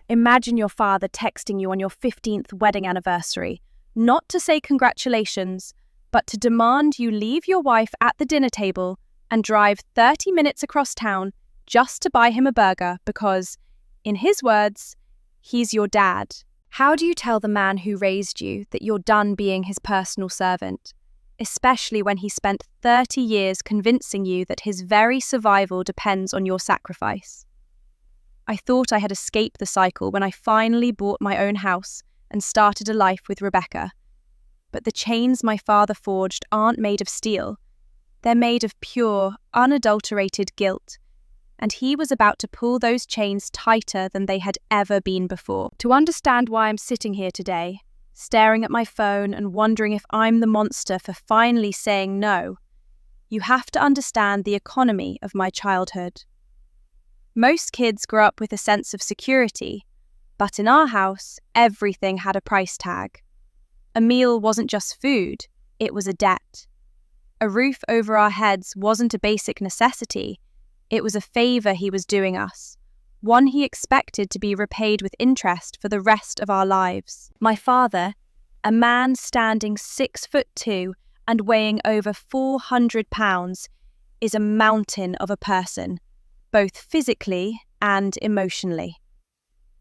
Imagine your father texting you on your 15th wedding anniversary, not to say congratulations, but to demand you leave your wife at the dinner table and drive 30 minutes across town just to buy him a burger because, in his words, he's your dad. How do you tell the man who raised you that you're done being his personal servant, especially when he spent 30 years convincing you that his very survival depends on your sacrifice? I thought I had escaped the cycle when I finally bought my own house and started a life with Rebecca. But the chains my father forged aren't made of steel. They're made of pure, unadulterated guilt. And he was about to pull those chains tighter than they had ever been before. To understand why I'm sitting here today, staring at my phone and wondering if I'm the monster for finally saying no, you have to understand the economy of my childhood. Most kids grow up with a sense of security, but in our house, everything had a price tag. A meal wasn't just food, it was a debt. A roof over our heads wasn't a basic necessity, it was a favor he was doing us, one he expected to be repaid with interest for the rest of our lives. My father, a man standing 6'2" and weighing over 400 pounds, is a mountain of a person, both physically and emotionally.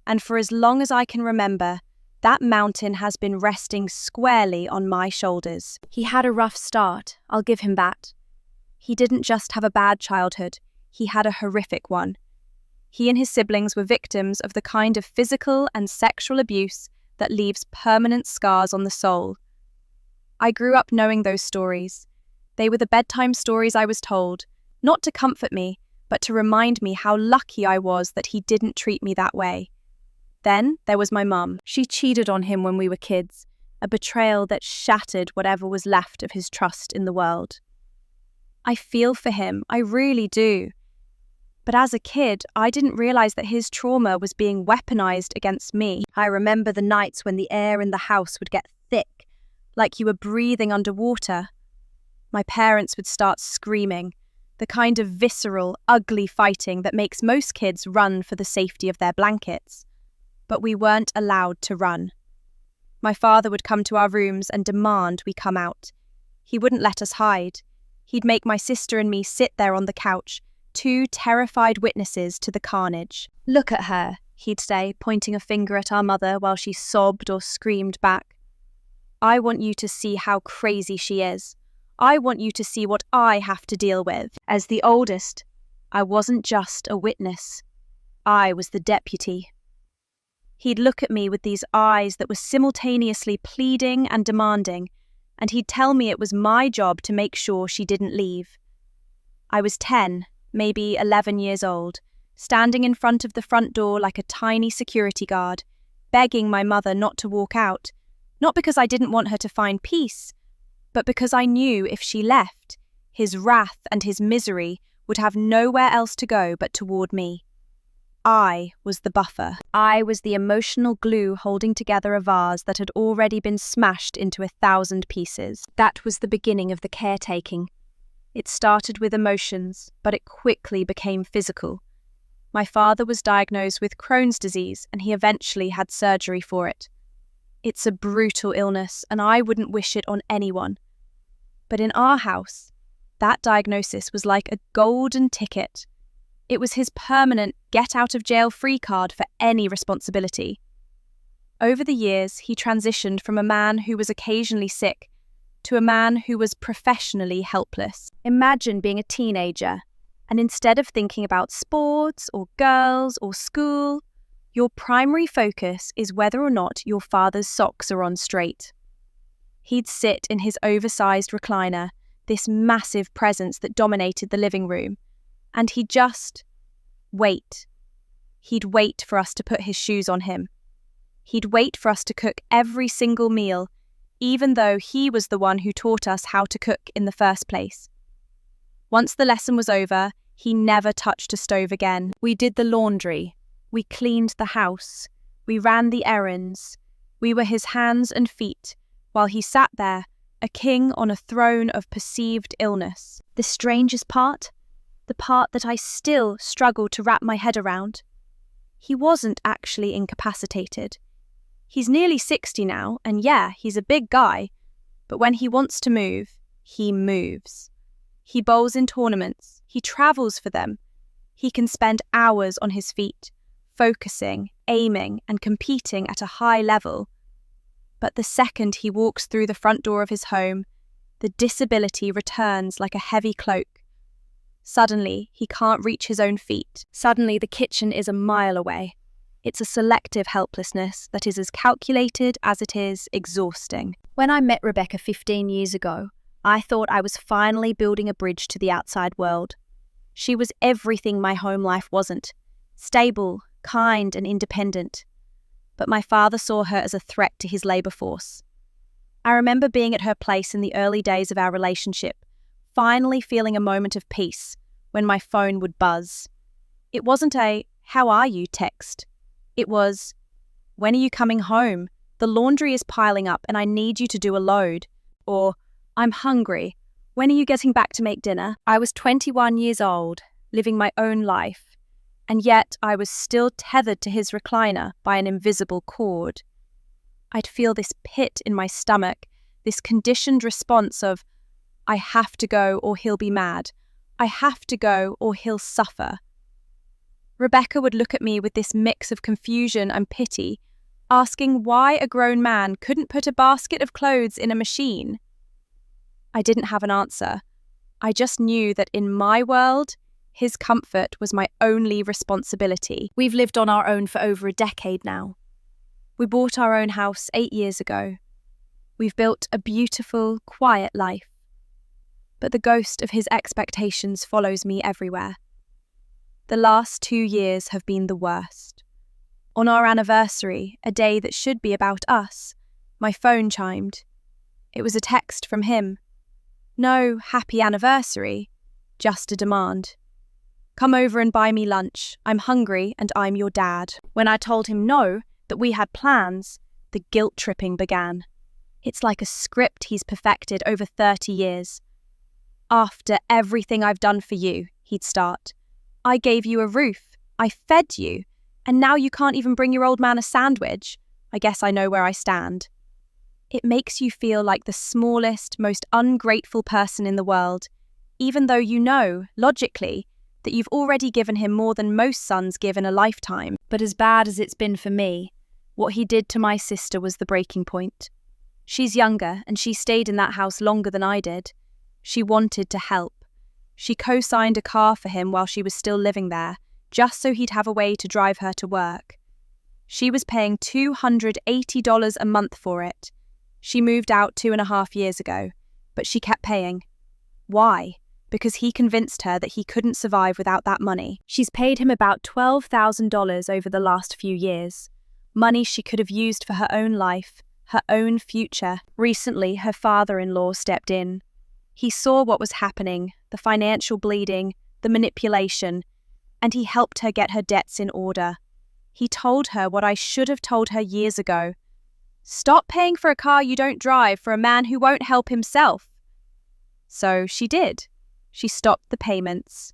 And for as long as I can remember, that mountain has been resting squarely on my shoulders. He had a rough start, I'll give him that. He didn't just have a bad childhood, he had a horrific one. He and his siblings were victims of the kind of physical and sexual abuse that leaves permanent scars on the soul. I grew up knowing those stories. They were the bedtime stories I was told, not to comfort me, but to remind me how lucky I was that he didn't treat me that way. Then there was my mum. She cheated on him when we were kids, a betrayal that shattered whatever was left of his trust in the world. I feel for him, I really do. But as a kid, I didn't realize that his trauma was being weaponized against me. I remember the nights when the air in the house would get thick, like you were breathing underwater. My parents would start screaming, the kind of visceral, ugly fighting that makes most kids run for the safety of their blankets. But we weren't allowed to run. My father would come to our rooms and demand we come out. He wouldn't let us hide. He'd make my sister and me sit there on the couch, two terrified witnesses to the carnage. "Look at her," he'd say, pointing a finger at our mother while she sobbed or screamed back. "I want you to see how crazy she is. I want you to see what I have to deal with." As the oldest, I wasn't just a witness. I was the deputy. He'd look at me with these eyes that were simultaneously pleading and demanding, and he'd tell me it was my job to make sure she didn't leave. I was 10, maybe 11 years old, standing in front of the front door like a tiny security guard, begging my mother not to walk out, not because I didn't want her to find peace, but because I knew if she left, his wrath and his misery would have nowhere else to go but toward me. I was the buffer. I was the emotional glue holding together a vase that had already been smashed into 1,000 pieces. That was the beginning of the caretaking. It started with emotions, but it quickly became physical. My father was diagnosed with Crohn's disease, and he eventually had surgery for it. It's a brutal illness, and I wouldn't wish it on anyone. But in our house, that diagnosis was like a golden ticket. It was his permanent get-out-of-jail-free card for any responsibility. Over the years, he transitioned from a man who was occasionally sick to a man who was professionally helpless. Imagine being a teenager, and instead of thinking about sports or girls or school, your primary focus is whether or not your father's socks are on straight. He'd sit in his oversized recliner, this massive presence that dominated the living room, and he'd just wait. He'd wait for us to put his shoes on him. He'd wait for us to cook every single meal, even though he was the one who taught us how to cook in the first place. Once the lesson was over, he never touched a stove again. We did the laundry. We cleaned the house. We ran the errands. We were his hands and feet, while he sat there, a king on a throne of perceived illness. The strangest part? The part that I still struggle to wrap my head around. he wasn't actually incapacitated. He's nearly 60 now, and yeah, he's a big guy, but when he wants to move, he moves. He bowls in tournaments, he travels for them. He can spend hours on his feet, focusing, aiming, and competing at a high level. But the second he walks through the front door of his home, the disability returns like a heavy cloak. Suddenly, he can't reach his own feet. Suddenly, the kitchen is a mile away. It's a selective helplessness that is as calculated as it is exhausting. When I met Rebecca 15 years ago, I thought I was finally building a bridge to the outside world. She was everything my home life wasn't: stable, kind, and independent. But my father saw her as a threat to his labour force. I remember being at her place in the early days of our relationship, finally feeling a moment of peace when my phone would buzz. It wasn't a "how are you" text. It was, "when are you coming home? The laundry is piling up and I need you to do a load." Or, "I'm hungry. When are you getting back to make dinner?" I was 21 years old, living my own life, and yet I was still tethered to his recliner by an invisible cord. I'd feel this pit in my stomach, this conditioned response of, "I have to go or he'll be mad. I have to go or he'll suffer." Rebecca would look at me with this mix of confusion and pity, asking why a grown man couldn't put a basket of clothes in a machine. I didn't have an answer. I just knew that in my world, his comfort was my only responsibility. We've lived on our own for over a decade now. We bought our own house 8 years ago. We've built a beautiful, quiet life. But the ghost of his expectations follows me everywhere. The last 2 years have been the worst. On our anniversary, a day that should be about us, my phone chimed. It was a text from him. No happy anniversary, just a demand. "Come over and buy me lunch. I'm hungry and I'm your dad." When I told him no, that we had plans, the guilt tripping began. It's like a script he's perfected over 30 years. "After everything I've done for you," he'd start. "I gave you a roof. I fed you. And now you can't even bring your old man a sandwich. I guess I know where I stand." It makes you feel like the smallest, most ungrateful person in the world, even though you know, logically, that you've already given him more than most sons give in a lifetime. But as bad as it's been for me, what he did to my sister was the breaking point. She's younger, and she stayed in that house longer than I did. She wanted to help. She co-signed a car for him while she was still living there, just so he'd have a way to drive her to work. She was paying $280 a month for it. She moved out 2.5 years ago, but she kept paying. Why? Because he convinced her that he couldn't survive without that money. She's paid him about $12,000 over the last few years, money she could have used for her own life, her own future. Recently, her father-in-law stepped in. He saw what was happening, the financial bleeding, the manipulation, and he helped her get her debts in order. He told her what I should have told her years ago. Stop paying for a car you don't drive for a man who won't help himself. So she did. She stopped the payments.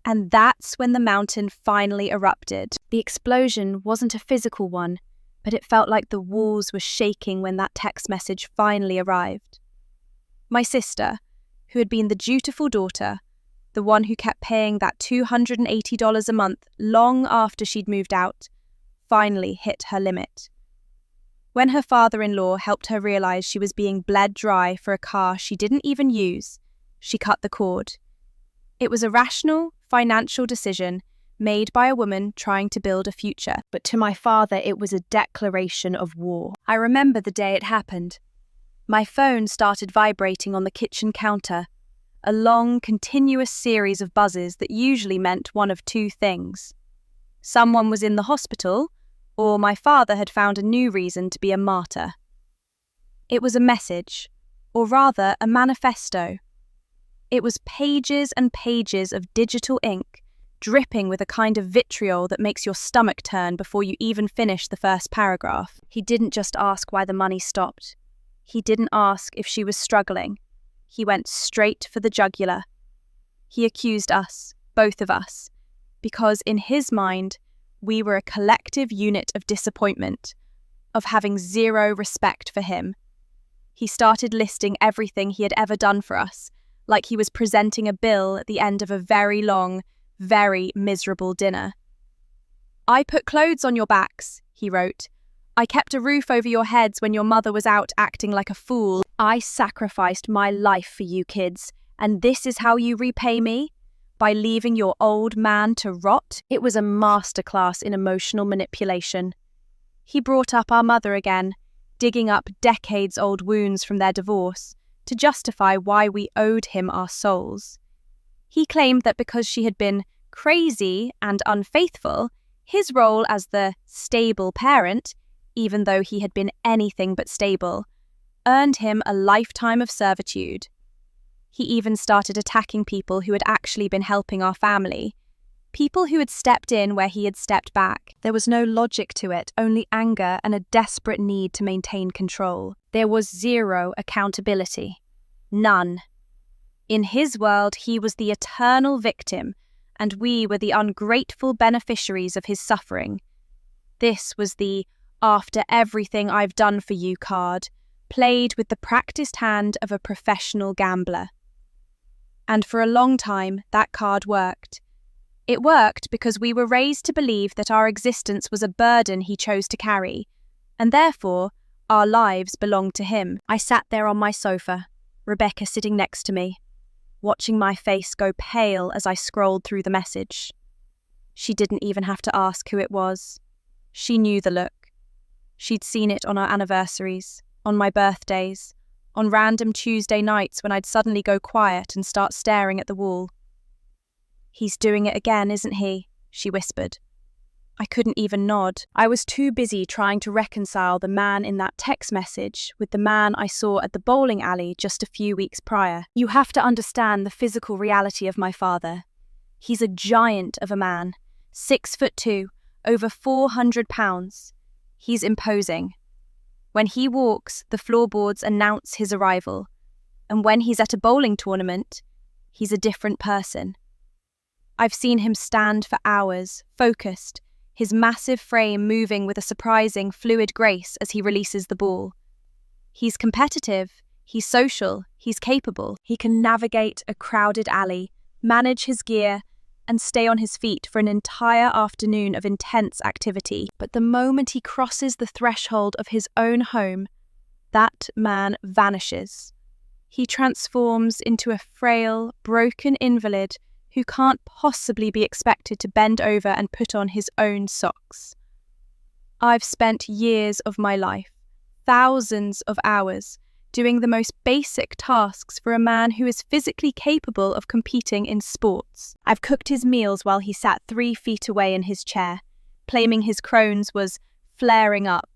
And that's when the mountain finally erupted. The explosion wasn't a physical one, but it felt like the walls were shaking when that text message finally arrived. My sister, who had been the dutiful daughter, the one who kept paying that $280 a month long after she'd moved out, finally hit her limit. When her father-in-law helped her realize she was being bled dry for a car she didn't even use, she cut the cord. It was a rational, financial decision made by a woman trying to build a future, but to my father it was a declaration of war. I remember the day it happened. My phone started vibrating on the kitchen counter, a long, continuous series of buzzes that usually meant one of two things. Someone was in the hospital, or my father had found a new reason to be a martyr. It was a message, or rather a manifesto. It was pages and pages of digital ink, dripping with a kind of vitriol that makes your stomach turn before you even finish the first paragraph. He didn't just ask why the money stopped. He didn't ask if she was struggling. He went straight for the jugular. He accused us, both of us, because in his mind, We were a collective unit of disappointment, of having zero respect for him. He started listing everything he had ever done for us, like he was presenting a bill at the end of a very long, very miserable dinner. "I put clothes on your backs," he wrote. "I kept a roof over your heads when your mother was out acting like a fool. I sacrificed my life for you kids, and this is how you repay me? By leaving your old man to rot?" It was a masterclass in emotional manipulation. He brought up our mother again, digging up decades-old wounds from their divorce to justify why we owed him our souls. He claimed that because she had been crazy and unfaithful, his role as the stable parent, even though he had been anything but stable, earned him a lifetime of servitude. He even started attacking people who had actually been helping our family, people who had stepped in where he had stepped back. There was no logic to it, only anger and a desperate need to maintain control. There was zero accountability. None. In his world, he was the eternal victim, and we were the ungrateful beneficiaries of his suffering. This was the "after everything I've done for you" card, played with the practiced hand of a professional gambler. And for a long time, that card worked. It worked because we were raised to believe that our existence was a burden he chose to carry, and therefore, our lives belonged to him. I sat there on my sofa, Rebecca sitting next to me, watching my face go pale as I scrolled through the message. She didn't even have to ask who it was. She knew the look. She'd seen it on our anniversaries, on my birthdays, on random Tuesday nights when I'd suddenly go quiet and start staring at the wall. "He's doing it again, isn't he?" she whispered. I couldn't even nod. I was too busy trying to reconcile the man in that text message with the man I saw at the bowling alley just a few weeks prior. You have to understand the physical reality of my father. He's a giant of a man, 6'2", over 400 pounds. He's imposing. When he walks, the floorboards announce his arrival. And when he's at a bowling tournament, he's a different person. I've seen him stand for hours, focused, his massive frame moving with a surprising, fluid grace as he releases the ball. He's competitive, he's social, he's capable. He can navigate a crowded alley, manage his gear, and stay on his feet for an entire afternoon of intense activity. But the moment he crosses the threshold of his own home, that man vanishes. He transforms into a frail, broken invalid who can't possibly be expected to bend over and put on his own socks. I've spent years of my life, thousands of hours, doing the most basic tasks for a man who is physically capable of competing in sports. I've cooked his meals while he sat 3 feet away in his chair, claiming his Crohn's was flaring up,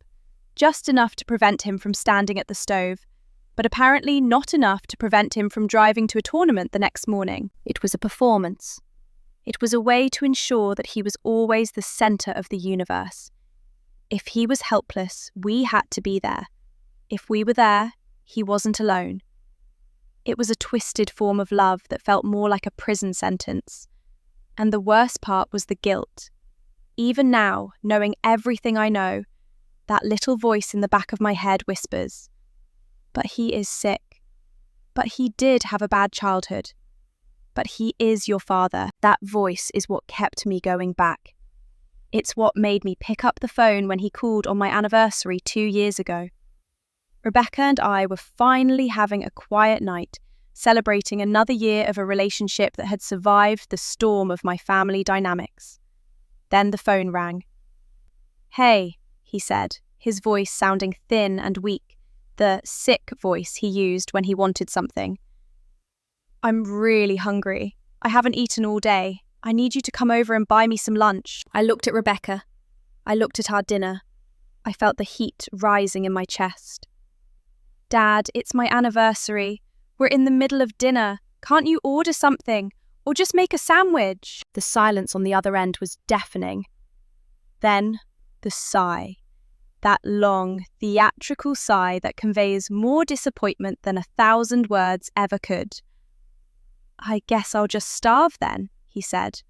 just enough to prevent him from standing at the stove, but apparently not enough to prevent him from driving to a tournament the next morning. It was a performance. It was a way to ensure that he was always the centre of the universe. If he was helpless, we had to be there. If we were there, he wasn't alone. It was a twisted form of love that felt more like a prison sentence. And the worst part was the guilt. Even now, knowing everything I know, that little voice in the back of my head whispers, "But he is sick. But he did have a bad childhood. But he is your father." That voice is what kept me going back. It's what made me pick up the phone when he called on my anniversary 2 years ago. Rebecca and I were finally having a quiet night, celebrating another year of a relationship that had survived the storm of my family dynamics. Then the phone rang. "Hey," he said, his voice sounding thin and weak, the sick voice he used when he wanted something. "I'm really hungry. I haven't eaten all day. I need you to come over and buy me some lunch." I looked at Rebecca. I looked at our dinner. I felt the heat rising in my chest. "Dad, it's my anniversary. We're in the middle of dinner. Can't you order something? Or just make a sandwich?" The silence on the other end was deafening. Then, the sigh. That long, theatrical sigh that conveys more disappointment than 1,000 words ever could. "I guess I'll just starve then," he said.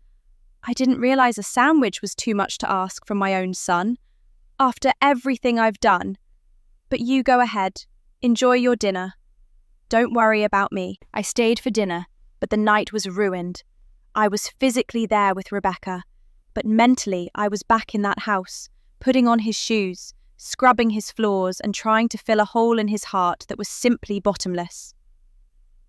I didn't realize a sandwich was too much to ask from my own son, after everything I've done. But you go ahead. Enjoy your dinner. Don't worry about me. I stayed for dinner, but the night was ruined. I was physically there with Rebecca, but mentally I was back in that house, putting on his shoes, scrubbing his floors, and trying to fill a hole in his heart that was simply bottomless.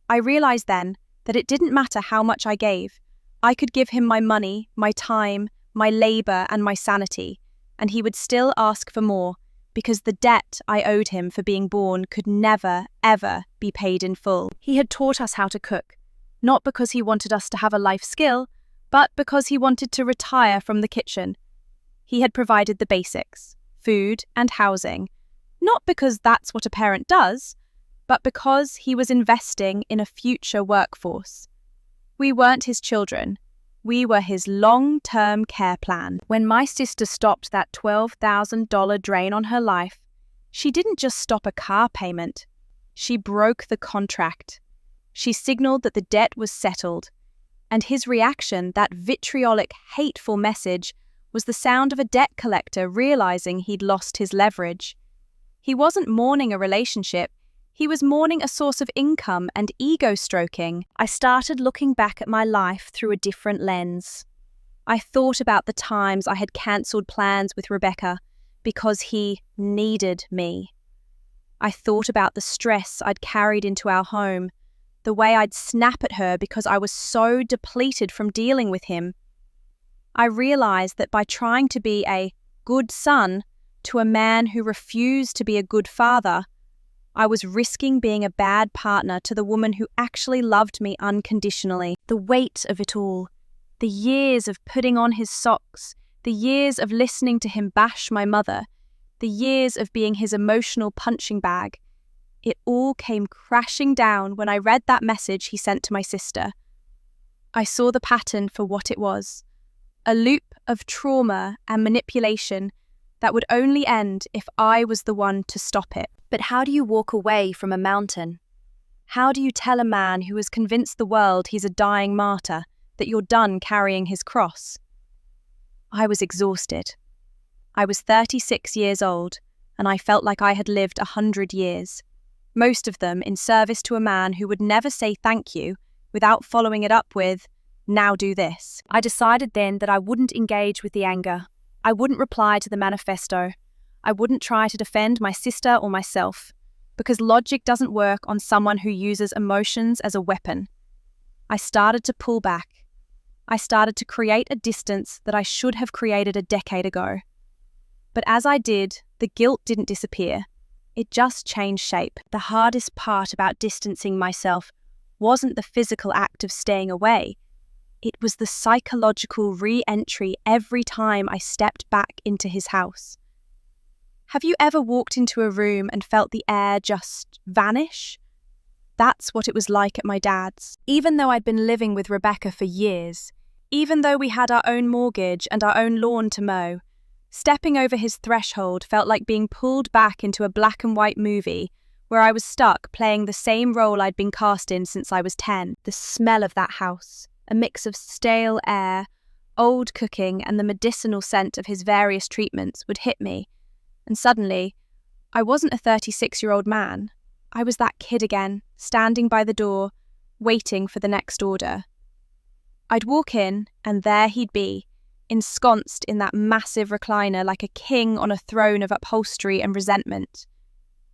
I realized then that it didn't matter how much I gave. I could give him my money, my time, my labor, and my sanity, and he would still ask for more, because the debt I owed him for being born could never, ever be paid in full. He had taught us how to cook, not because he wanted us to have a life skill, but because he wanted to retire from the kitchen. He had provided the basics, food and housing, not because that's what a parent does, but because he was investing in a future workforce. We weren't his children. We were his long-term care plan. When my sister stopped that $12,000 drain on her life, she didn't just stop a car payment. She broke the contract. She signaled that the debt was settled. And his reaction, that vitriolic, hateful message, was the sound of a debt collector realizing he'd lost his leverage. He wasn't mourning a relationship. He was mourning a source of income and ego-stroking. I started looking back at my life through a different lens. I thought about the times I had cancelled plans with Rebecca because he needed me. I thought about the stress I'd carried into our home, the way I'd snap at her because I was so depleted from dealing with him. I realized that by trying to be a good son to a man who refused to be a good father, I was risking being a bad partner to the woman who actually loved me unconditionally. The weight of it all, the years of putting on his socks, the years of listening to him bash my mother, the years of being his emotional punching bag, it all came crashing down when I read that message he sent to my sister. I saw the pattern for what it was, a loop of trauma and manipulation that would only end if I was the one to stop it. But how do you walk away from a mountain? How do you tell a man who has convinced the world he's a dying martyr that you're done carrying his cross? I was exhausted. I was 36 years old, and I felt like I had lived 100 years, most of them in service to a man who would never say thank you without following it up with, "Now do this." I decided then that I wouldn't engage with the anger. I wouldn't reply to the manifesto. I wouldn't try to defend my sister or myself, because logic doesn't work on someone who uses emotions as a weapon. I started to pull back. I started to create a distance that I should have created a decade ago. But as I did, the guilt didn't disappear. It just changed shape. The hardest part about distancing myself wasn't the physical act of staying away. It was the psychological re-entry every time I stepped back into his house. Have you ever walked into a room and felt the air just vanish? That's what it was like at my dad's. Even though I'd been living with Rebecca for years, even though we had our own mortgage and our own lawn to mow, stepping over his threshold felt like being pulled back into a black and white movie where I was stuck playing the same role I'd been cast in since I was 10. The smell of that house, a mix of stale air, old cooking, and the medicinal scent of his various treatments would hit me. And suddenly, I wasn't a 36-year-old man. I was that kid again, standing by the door, waiting for the next order. I'd walk in, and there he'd be, ensconced in that massive recliner like a king on a throne of upholstery and resentment.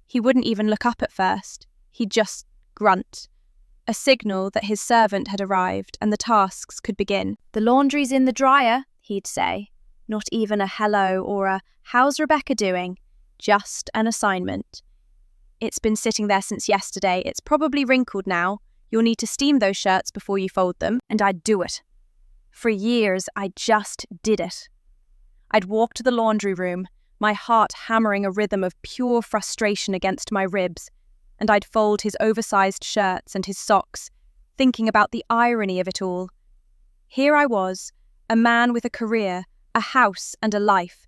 He wouldn't even look up at first. He'd just grunt, a signal that his servant had arrived and the tasks could begin. "The laundry's in the dryer," he'd say. Not even a hello or a "How's Rebecca doing?" Just an assignment. "It's been sitting there since yesterday. It's probably wrinkled now. You'll need to steam those shirts before you fold them." And I'd do it. For years, I just did it. I'd walk to the laundry room, my heart hammering a rhythm of pure frustration against my ribs, and I'd fold his oversized shirts and his socks, thinking about the irony of it all. Here I was, a man with a career, a house and a life,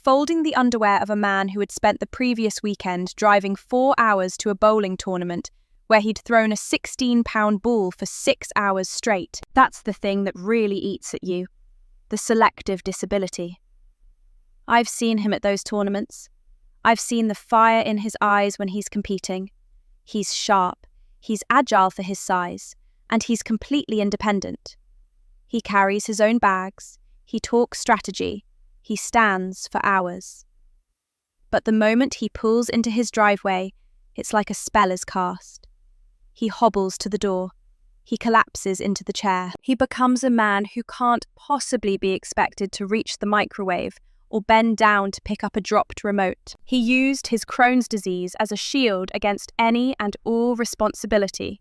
folding the underwear of a man who had spent the previous weekend driving 4 hours to a bowling tournament where he'd thrown a 16-pound ball for 6 hours straight. That's the thing that really eats at you. the selective disability. I've seen him at those tournaments. I've seen the fire in his eyes when he's competing. He's sharp, he's agile for his size, and he's completely independent. He carries his own bags, he talks strategy, he stands for hours. But the moment he pulls into his driveway, it's like a spell is cast. He hobbles to the door. He collapses into the chair. He becomes a man who can't possibly be expected to reach the microwave or bend down to pick up a dropped remote. He used his Crohn's disease as a shield against any and all responsibility.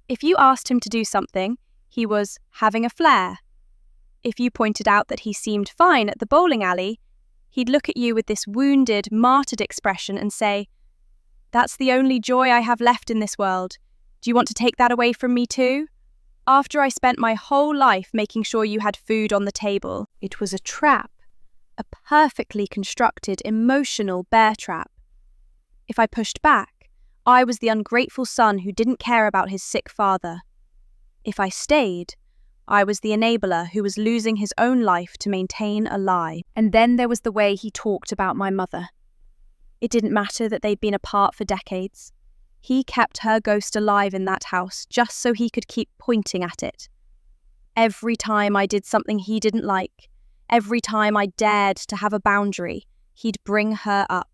If you asked him to do something, he was having a flare. If you pointed out that he seemed fine at the bowling alley, he'd look at you with this wounded, martyred expression and say, "That's the only joy I have left in this world. Do you want to take that away from me too? After I spent my whole life making sure you had food on the table." It was a trap, a perfectly constructed, emotional bear trap. If I pushed back, I was the ungrateful son who didn't care about his sick father. If I stayed, I was the enabler who was losing his own life to maintain a lie. And then there was the way he talked about my mother. It didn't matter that they'd been apart for decades. He kept her ghost alive in that house just so he could keep pointing at it. Every time I did something he didn't like, every time I dared to have a boundary, he'd bring her up.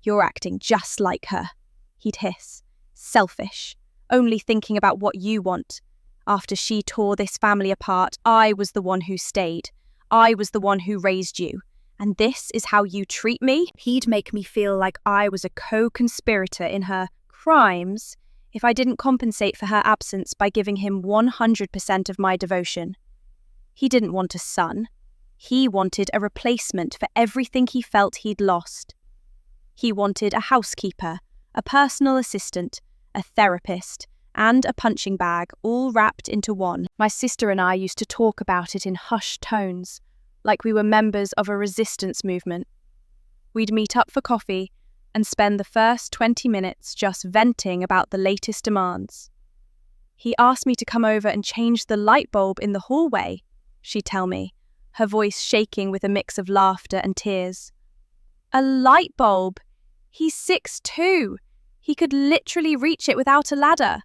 "You're acting just like her," he'd hiss. "Selfish, only thinking about what you want. After she tore this family apart, I was the one who stayed. I was the one who raised you. And this is how you treat me?" He'd make me feel like I was a co-conspirator in her crimes if I didn't compensate for her absence by giving him 100% of my devotion. He didn't want a son. He wanted a replacement for everything he felt he'd lost. He wanted a housekeeper, a personal assistant, a therapist, and a punching bag, all wrapped into one. My sister and I used to talk about it in hushed tones, like we were members of a resistance movement. We'd meet up for coffee and spend the first 20 minutes just venting about the latest demands. "He asked me to come over and change the light bulb in the hallway," she'd tell me, her voice shaking with a mix of laughter and tears. "A light bulb? He's 6'2". He could literally reach it without a ladder.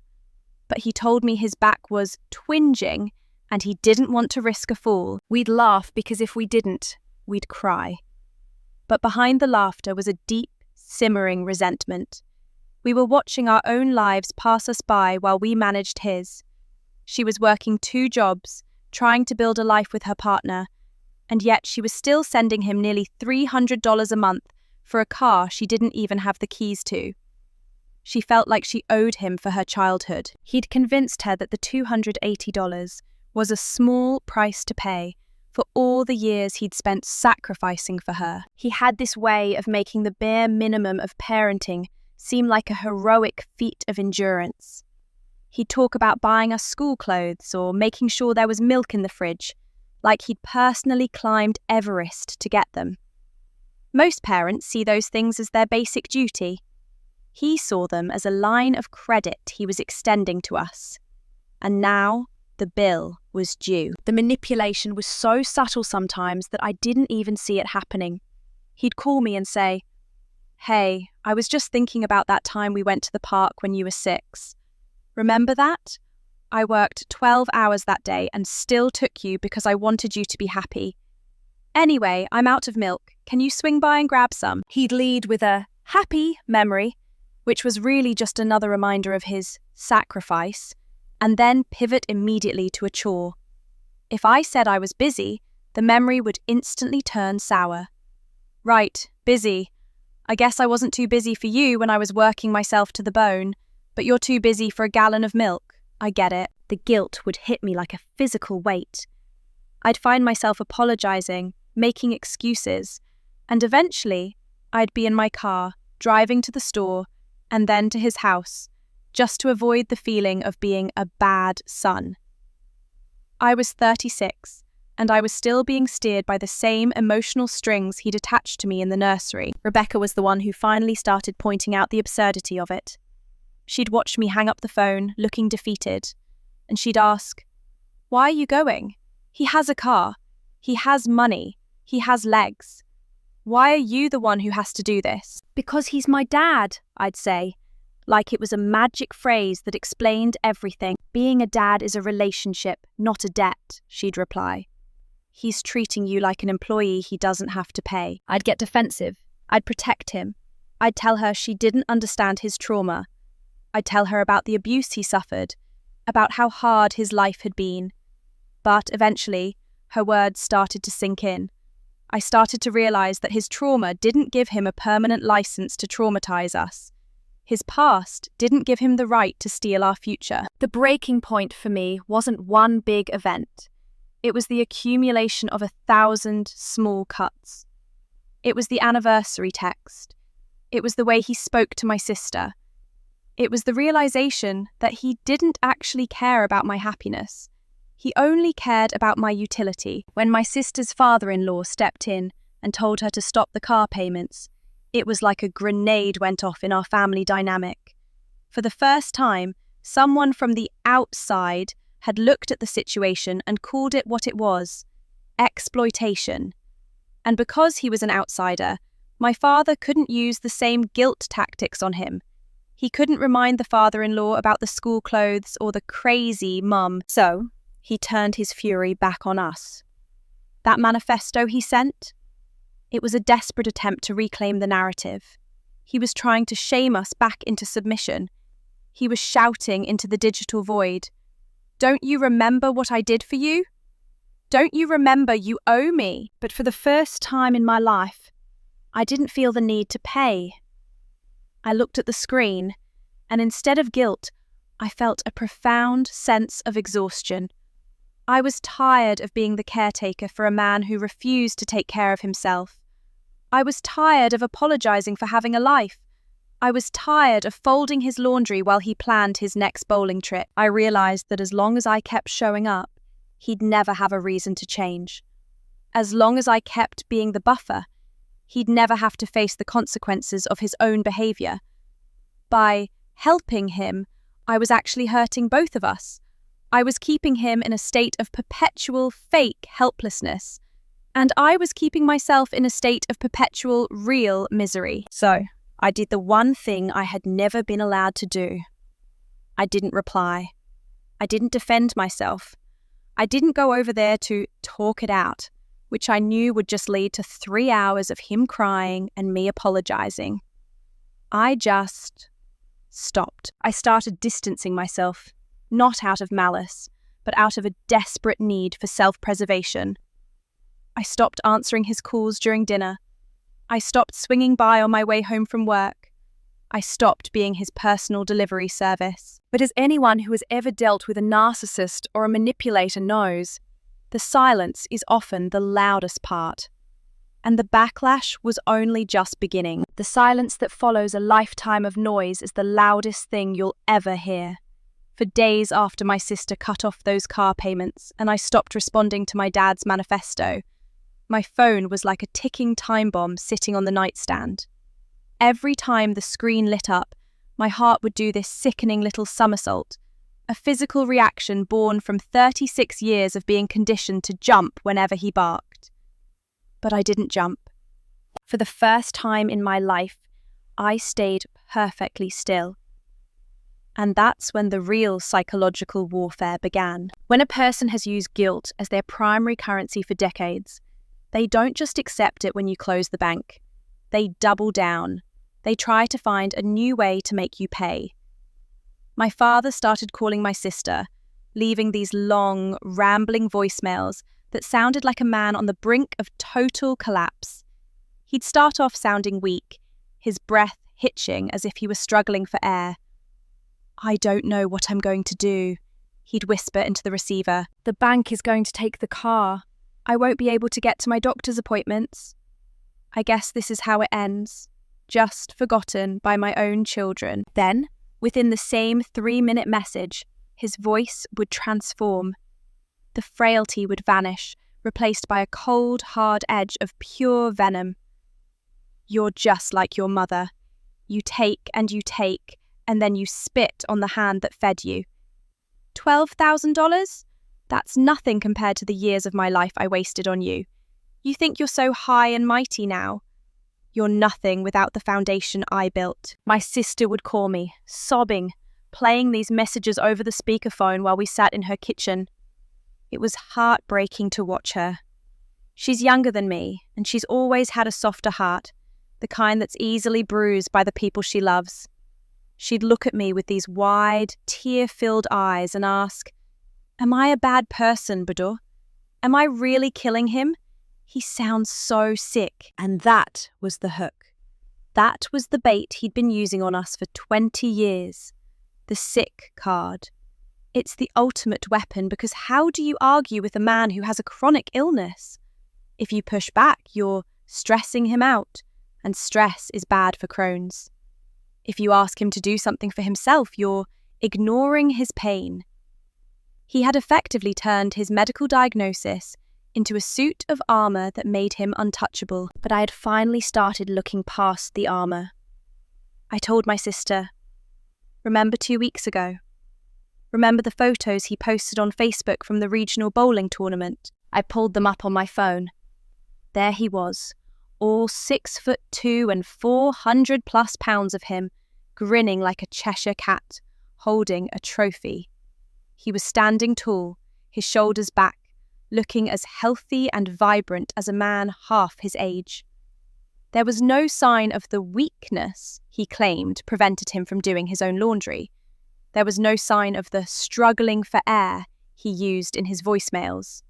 But he told me his back was twinging and he didn't want to risk a fall. We'd laugh because if we didn't, we'd cry. But behind the laughter was a deep, simmering resentment. We were watching our own lives pass us by while we managed his. She was working 2 jobs, trying to build a life with her partner, and yet she was still sending him nearly $300 a month for a car she didn't even have the keys to. She felt like she owed him for her childhood. He'd convinced her that the $280 was a small price to pay for all the years he'd spent sacrificing for her. He had this way of making the bare minimum of parenting seem like a heroic feat of endurance. He'd talk about buying us school clothes or making sure there was milk in the fridge, like he'd personally climbed Everest to get them. Most parents see those things as their basic duty. He saw them as a line of credit he was extending to us. And now the bill was due. The manipulation was so subtle sometimes that I didn't even see it happening. He'd call me and say, "Hey, I was just thinking about that time we went to the park when you were 6. Remember that? I worked 12 hours that day and still took you because I wanted you to be happy. Anyway, I'm out of milk. Can you swing by and grab some?" He'd lead with a happy memory, which was really just another reminder of his sacrifice, and then pivot immediately to a chore. If I said I was busy, the memory would instantly turn sour. "Right, busy. I guess I wasn't too busy for you when I was working myself to the bone, but you're too busy for a gallon of milk. I get it." The guilt would hit me like a physical weight. I'd find myself apologizing, making excuses, and eventually I'd be in my car, driving to the store, and then to his house, just to avoid the feeling of being a bad son. I was 36, and I was still being steered by the same emotional strings he'd attached to me in the nursery. Rebecca was the one who finally started pointing out the absurdity of it. She'd watch me hang up the phone, looking defeated, and she'd ask, "Why are you going?" He has a car. He has money. He has legs. Why are you the one who has to do this? Because he's my dad, I'd say, like it was a magic phrase that explained everything. Being a dad is a relationship, not a debt, she'd reply. He's treating you like an employee he doesn't have to pay. I'd get defensive. I'd protect him. I'd tell her she didn't understand his trauma. I'd tell her about the abuse he suffered, about how hard his life had been. But eventually, her words started to sink in. I started to realize that his trauma didn't give him a permanent license to traumatize us. His past didn't give him the right to steal our future. The breaking point for me wasn't one big event. It was the accumulation of 1,000 small cuts. It was the anniversary text. It was the way he spoke to my sister. It was the realization that he didn't actually care about my happiness. He only cared about my utility. When my sister's father-in-law stepped in and told her to stop the car payments, it was like a grenade went off in our family dynamic. For the first time, someone from the outside had looked at the situation and called it what it was: exploitation. And because he was an outsider, my father couldn't use the same guilt tactics on him. He couldn't remind the father-in-law about the school clothes or the crazy mum, so he turned his fury back on us. That manifesto he sent? It was a desperate attempt to reclaim the narrative. He was trying to shame us back into submission. He was shouting into the digital void, "Don't you remember what I did for you? Don't you remember you owe me?" But for the first time in my life, I didn't feel the need to pay. I looked at the screen, and instead of guilt, I felt a profound sense of exhaustion. I was tired of being the caretaker for a man who refused to take care of himself. I was tired of apologizing for having a life. I was tired of folding his laundry while he planned his next bowling trip. I realized that as long as I kept showing up, he'd never have a reason to change. As long as I kept being the buffer, he'd never have to face the consequences of his own behavior. By helping him, I was actually hurting both of us. I was keeping him in a state of perpetual fake helplessness, and I was keeping myself in a state of perpetual real misery. So, I did the one thing I had never been allowed to do. I didn't reply. I didn't defend myself. I didn't go over there to talk it out, which I knew would just lead to 3 hours of him crying and me apologizing. I just stopped. I started distancing myself, not out of malice, but out of a desperate need for self-preservation. I stopped answering his calls during dinner. I stopped swinging by on my way home from work. I stopped being his personal delivery service. But as anyone who has ever dealt with a narcissist or a manipulator knows, the silence is often the loudest part. And the backlash was only just beginning. The silence that follows a lifetime of noise is the loudest thing you'll ever hear. For days after my sister cut off those car payments and I stopped responding to my dad's manifesto, my phone was like a ticking time bomb sitting on the nightstand. Every time the screen lit up, my heart would do this sickening little somersault, a physical reaction born from 36 years of being conditioned to jump whenever he barked. But I didn't jump. For the first time in my life, I stayed perfectly still. And that's when the real psychological warfare began. When a person has used guilt as their primary currency for decades, they don't just accept it when you close the bank. They double down. They try to find a new way to make you pay. My father started calling my sister, leaving these long, rambling voicemails that sounded like a man on the brink of total collapse. He'd start off sounding weak, his breath hitching as if he was struggling for air. "I don't know what I'm going to do," he'd whisper into the receiver. "The bank is going to take the car. I won't be able to get to my doctor's appointments. I guess this is how it ends, just forgotten by my own children." Then, within the same 3-minute message, his voice would transform. The frailty would vanish, replaced by a cold, hard edge of pure venom. "You're just like your mother. You take, and then you spit on the hand that fed you. $12,000? That's nothing compared to the years of my life I wasted on you. You think you're so high and mighty now. You're nothing without the foundation I built. My sister would call me, sobbing, playing these messages over the speakerphone while we sat in her kitchen. It was heartbreaking to watch her. She's younger than me, and she's always had a softer heart, the kind that's easily bruised by the people she loves. She'd look at me with these wide, tear-filled eyes and ask, "Am I a bad person, Bador? Am I really killing him? He sounds so sick." And that was the hook. That was the bait he'd been using on us for 20 years. The sick card. It's the ultimate weapon, because how do you argue with a man who has a chronic illness? If you push back, you're stressing him out, and stress is bad for Crohn's. If you ask him to do something for himself, you're ignoring his pain. He had effectively turned his medical diagnosis into a suit of armor that made him untouchable. But I had finally started looking past the armor. I told my sister, "Remember 2 weeks ago? Remember the photos he posted on Facebook from the regional bowling tournament?" I pulled them up on my phone. There he was, all 6'2" and 400+ pounds of him, grinning like a Cheshire cat, holding a trophy. He was standing tall, his shoulders back, looking as healthy and vibrant as a man half his age. There was no sign of the weakness he claimed prevented him from doing his own laundry. There was no sign of the struggling for air he used in his voicemails.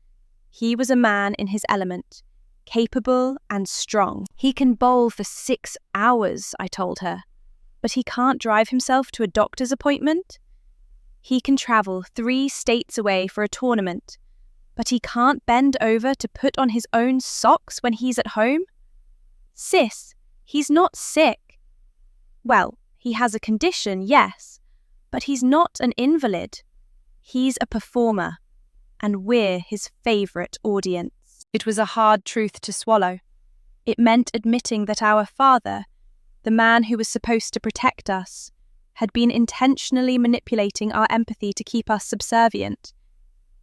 He was a man in his element, capable and strong. "He can bowl for 6 hours, I told her, but he can't drive himself to a doctor's appointment. He can travel 3 states away for a tournament, but he can't bend over to put on his own socks when he's at home. Sis, he's not sick. Well, he has a condition, yes, but he's not an invalid. He's a performer, and we're his favourite audience." It was a hard truth to swallow. It meant admitting that our father, the man who was supposed to protect us, had been intentionally manipulating our empathy to keep us subservient.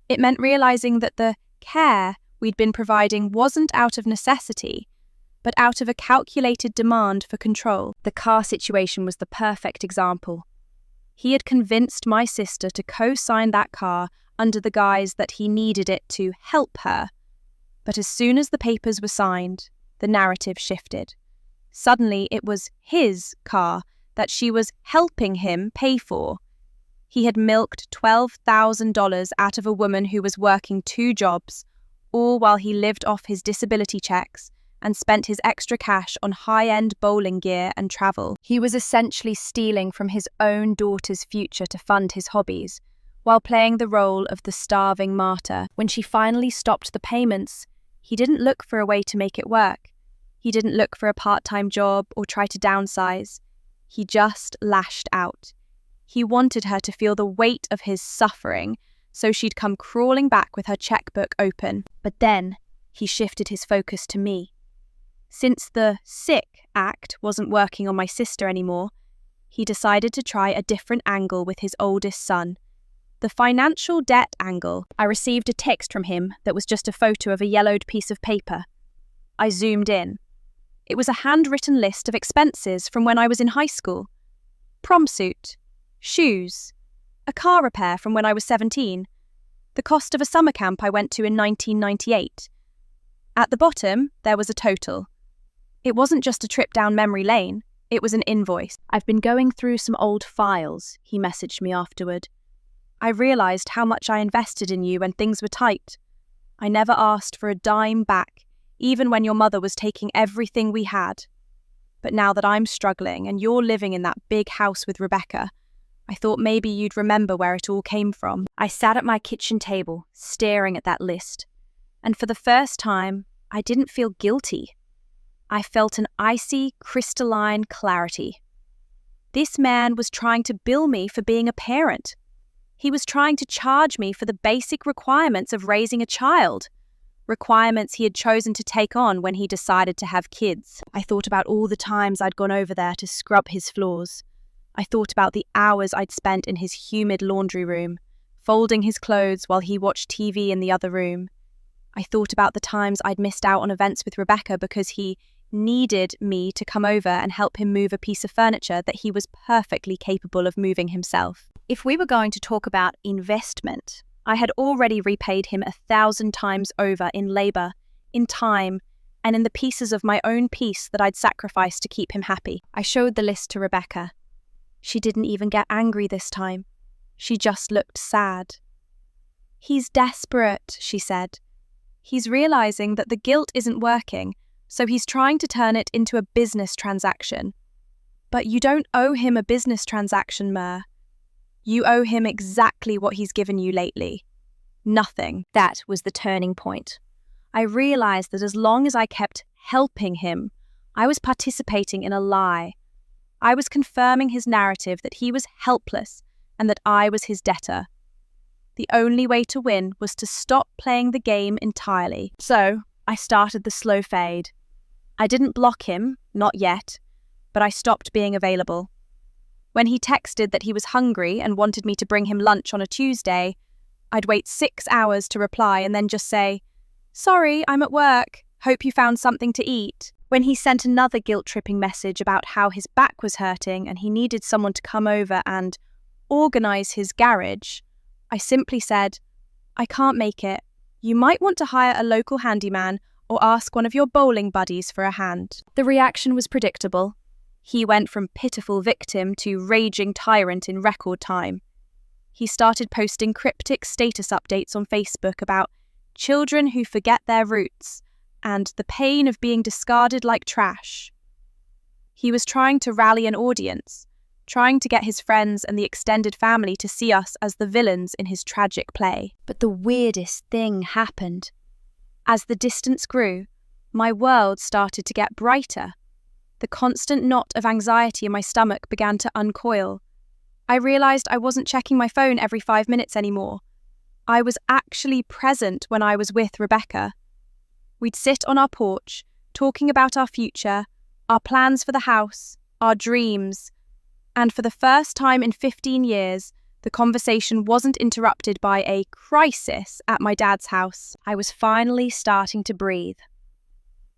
It meant realizing that the care we'd been providing wasn't out of necessity, but out of a calculated demand for control. The car situation was the perfect example. He had convinced my sister to co-sign that car under the guise that he needed it to help her. But as soon as the papers were signed, the narrative shifted. Suddenly, it was his car that she was helping him pay for. He had milked $12,000 out of a woman who was working 2 jobs, all while he lived off his disability checks and spent his extra cash on high-end bowling gear and travel. He was essentially stealing from his own daughter's future to fund his hobbies, while playing the role of the starving martyr. When she finally stopped the payments, he didn't look for a way to make it work. He didn't look for a part-time job or try to downsize. He just lashed out. He wanted her to feel the weight of his suffering, so she'd come crawling back with her checkbook open. But then he shifted his focus to me. Since the sick act wasn't working on my sister anymore, he decided to try a different angle with his oldest son. The financial debt angle. I received a text from him that was just a photo of a yellowed piece of paper. I zoomed in. It was a handwritten list of expenses from when I was in high school. Prom suit, shoes, a car repair from when I was 17, the cost of a summer camp I went to in 1998. At the bottom, there was a total. It wasn't just a trip down memory lane, it was an invoice. "I've been going through some old files," he messaged me afterward. "I realised how much I invested in you when things were tight. I never asked for a dime back, even when your mother was taking everything we had. But now that I'm struggling and you're living in that big house with Rebecca, I thought maybe you'd remember where it all came from." I sat at my kitchen table, staring at that list, and for the first time, I didn't feel guilty. I felt an icy, crystalline clarity. This man was trying to bill me for being a parent. He was trying to charge me for the basic requirements of raising a child, requirements he had chosen to take on when he decided to have kids. I thought about all the times I'd gone over there to scrub his floors. I thought about the hours I'd spent in his humid laundry room, folding his clothes while he watched TV in the other room. I thought about the times I'd missed out on events with Rebecca because he needed me to come over and help him move a piece of furniture that he was perfectly capable of moving himself. If we were going to talk about investment, I had already repaid him 1,000 times over in labor, in time, and in the pieces of my own peace that I'd sacrificed to keep him happy. I showed the list to Rebecca. She didn't even get angry this time. She just looked sad. "He's desperate," she said. "He's realizing that the guilt isn't working, so he's trying to turn it into a business transaction. But you don't owe him a business transaction, Mer. You owe him exactly what he's given you lately. Nothing." That was the turning point. I realized that as long as I kept helping him, I was participating in a lie. I was confirming his narrative that he was helpless and that I was his debtor. The only way to win was to stop playing the game entirely. So I started the slow fade. I didn't block him, not yet, but I stopped being available. When he texted that he was hungry and wanted me to bring him lunch on a Tuesday, I'd wait 6 hours to reply and then just say, "Sorry, I'm at work. Hope you found something to eat." When he sent another guilt-tripping message about how his back was hurting and he needed someone to come over and organize his garage, I simply said, "I can't make it. You might want to hire a local handyman or ask one of your bowling buddies for a hand." The reaction was predictable. He went from pitiful victim to raging tyrant in record time. He started posting cryptic status updates on Facebook about children who forget their roots and the pain of being discarded like trash. He was trying to rally an audience, trying to get his friends and the extended family to see us as the villains in his tragic play. But the weirdest thing happened. As the distance grew, my world started to get brighter. The constant knot of anxiety in my stomach began to uncoil. I realized I wasn't checking my phone every 5 minutes anymore. I was actually present when I was with Rebecca. We'd sit on our porch, talking about our future, our plans for the house, our dreams, and for the first time in 15 years, the conversation wasn't interrupted by a crisis at my dad's house. I was finally starting to breathe.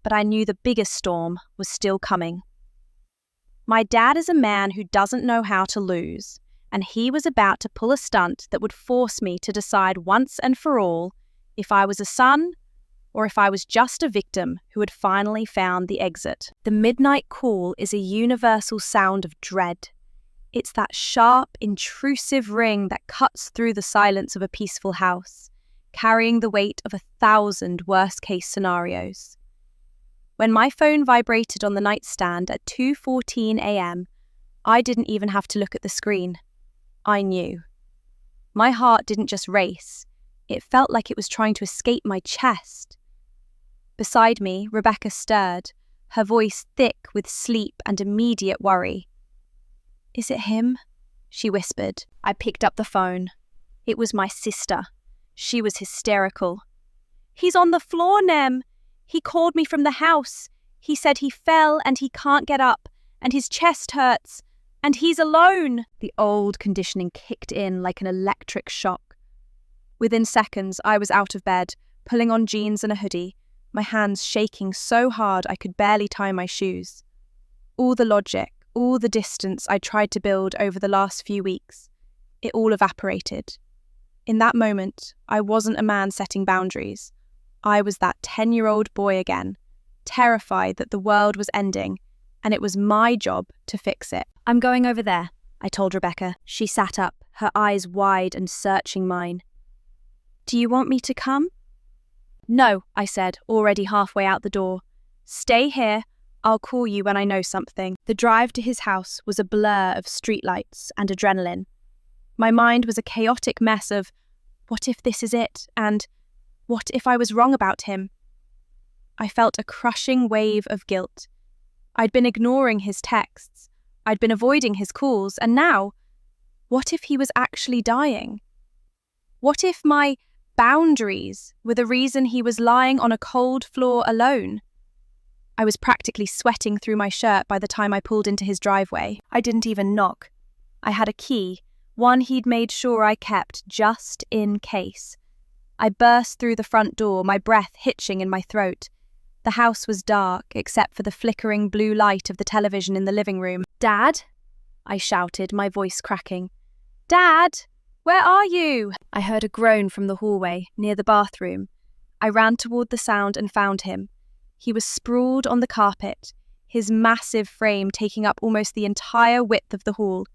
But I knew the biggest storm was still coming. My dad is a man who doesn't know how to lose, and he was about to pull a stunt that would force me to decide once and for all if I was a son or if I was just a victim who had finally found the exit. The midnight call is a universal sound of dread. It's that sharp, intrusive ring that cuts through the silence of a peaceful house, carrying the weight of 1,000 worst-case scenarios. When my phone vibrated on the nightstand at 2:14 a.m., I didn't even have to look at the screen. I knew. My heart didn't just race. It felt like it was trying to escape my chest. Beside me, Rebecca stirred, her voice thick with sleep and immediate worry. "Is it him?" she whispered. I picked up the phone. It was my sister. She was hysterical. "He's on the floor, Nem. He called me from the house. He said he fell and he can't get up, and his chest hurts, and he's alone." The old conditioning kicked in like an electric shock. Within seconds, I was out of bed, pulling on jeans and a hoodie, my hands shaking so hard I could barely tie my shoes. All the logic, all the distance I tried to build over the last few weeks, it all evaporated. In that moment, I wasn't a man setting boundaries. I was that 10-year-old boy again, terrified that the world was ending, and it was my job to fix it. "I'm going over there," I told Rebecca. She sat up, her eyes wide and searching mine. "Do you want me to come?" "No," I said, already halfway out the door. "Stay here. I'll call you when I know something." The drive to his house was a blur of streetlights and adrenaline. My mind was a chaotic mess of, what if this is it? And what if I was wrong about him? I felt a crushing wave of guilt. I'd been ignoring his texts. I'd been avoiding his calls. And now, what if he was actually dying? What if my boundaries were the reason he was lying on a cold floor alone? I was practically sweating through my shirt by the time I pulled into his driveway. I didn't even knock. I had a key, one he'd made sure I kept just in case. I burst through the front door, my breath hitching in my throat. The house was dark, except for the flickering blue light of the television in the living room. "Dad?" I shouted, my voice cracking. "Dad, where are you?" I heard a groan from the hallway, near the bathroom. I ran toward the sound and found him. He was sprawled on the carpet, his massive frame taking up almost the entire width of the hall.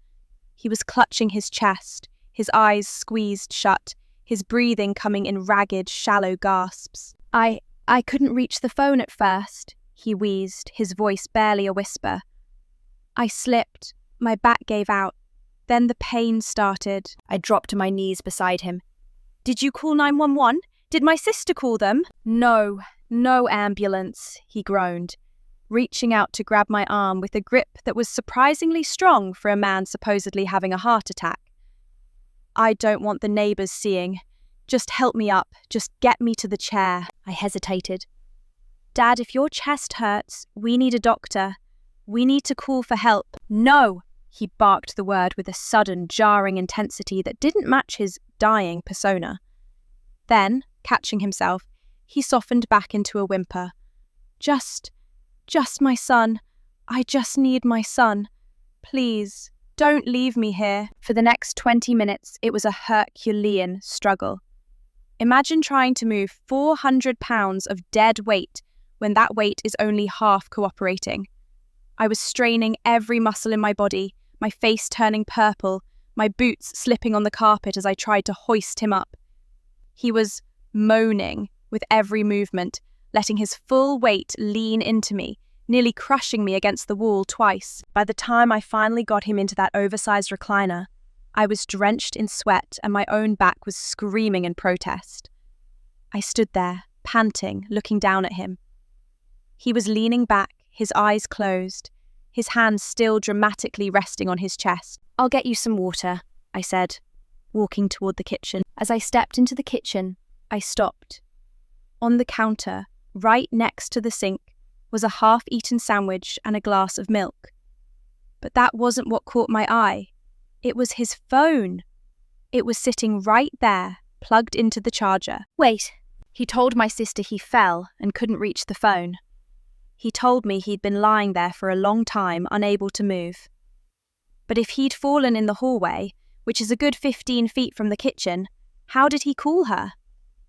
He was clutching his chest, his eyes squeezed shut, his breathing coming in ragged, shallow gasps. I couldn't reach the phone at first," he wheezed, his voice barely a whisper. I slipped, my back gave out. Then the pain started. I dropped to my knees beside him. "Did you call 911? Did my sister call them?" No ambulance," he groaned, reaching out to grab my arm with a grip that was surprisingly strong for a man supposedly having a heart attack. "I don't want the neighbours seeing. Just help me up. Just get me to the chair." I hesitated. "Dad, if your chest hurts, we need a doctor. We need to call for help." "No!" He barked the word with a sudden, jarring intensity that didn't match his dying persona. Then, catching himself, he softened back into a whimper. Just my son. I just need my son. Please, don't leave me here." For the next 20 minutes, it was a Herculean struggle. Imagine trying to move 400 pounds of dead weight when that weight is only half cooperating. I was straining every muscle in my body, my face turning purple, my boots slipping on the carpet as I tried to hoist him up. He was moaning with every movement, letting his full weight lean into me, nearly crushing me against the wall twice. By the time I finally got him into that oversized recliner, I was drenched in sweat and my own back was screaming in protest. I stood there, panting, looking down at him. He was leaning back, his eyes closed, his hands still dramatically resting on his chest. "I'll get you some water," I said, walking toward the kitchen. As I stepped into the kitchen, I stopped. On the counter, right next to the sink, was a half-eaten sandwich and a glass of milk. But that wasn't what caught my eye. It was his phone. It was sitting right there, plugged into the charger. "Wait." He told my sister he fell and couldn't reach the phone. He told me he'd been lying there for a long time, unable to move. But if he'd fallen in the hallway, which is a good 15 feet from the kitchen, how did he call her?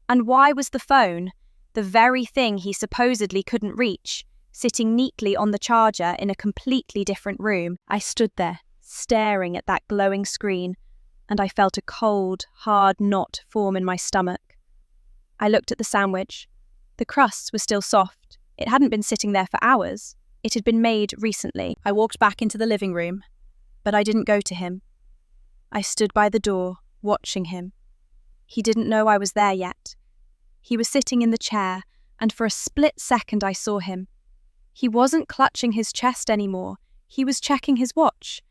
And why was the phone, the very thing he supposedly couldn't reach, sitting neatly on the charger in a completely different room? I stood there, staring at that glowing screen, and I felt a cold, hard knot form in my stomach. I looked at the sandwich. The crust was still soft. It hadn't been sitting there for hours. It had been made recently. I walked back into the living room, but I didn't go to him. I stood by the door, watching him. He didn't know I was there yet. He was sitting in the chair, and for a split second I saw him. He wasn't clutching his chest anymore. He was checking his watch.